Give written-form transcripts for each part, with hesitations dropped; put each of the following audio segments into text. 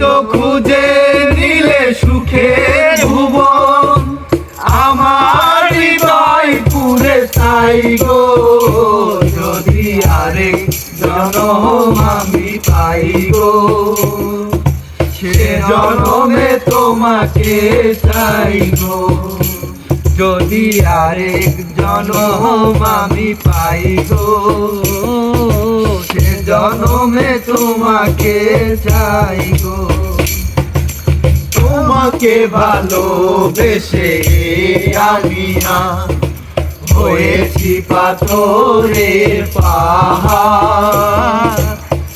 তো খুঁজে নিলে সুখের ভুবন, আমার হৃদয় পুরে চাই গো। যদি আরেক জনম আমি পাই গো, সে জনমে তোমাকে চাই গো। যদি আরেক জনম আমি পাই গো, সে জনমে তোমাকে চাই গো। তোমাকে ভালোবেসে আমি না হয়েছি পাথরের পাহাড়,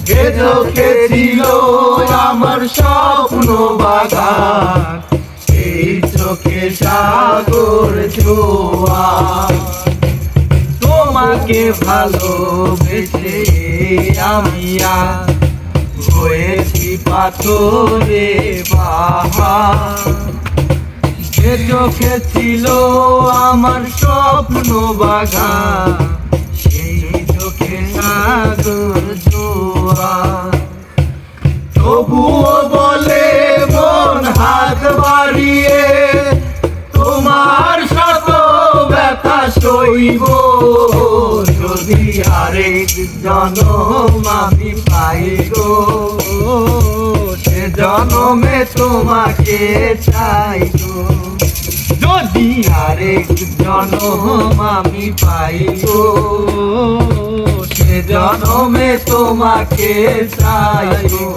যে চোখে ছিল আমার স্বপ্ন বাগান, এই চোখে সাগর জোয়ার। তোমাকে ভালোবেসে আমি আর হয়েছি পাথরে পাহাড়, যে চোখে ছিল আমার স্বপ্ন বাগান, সেই চোখে সাগর জোয়ার। তবুও বলে মন হাত বাড়িয়ে, তোমার শত ব্যথা সইব। যদি আরেক জনম আমি পাই গো, সে জনমে তোমাকে চাই গো। যদি আরেক জনম আমি পাই গো, সে জনমে তোমাকে চাই গো।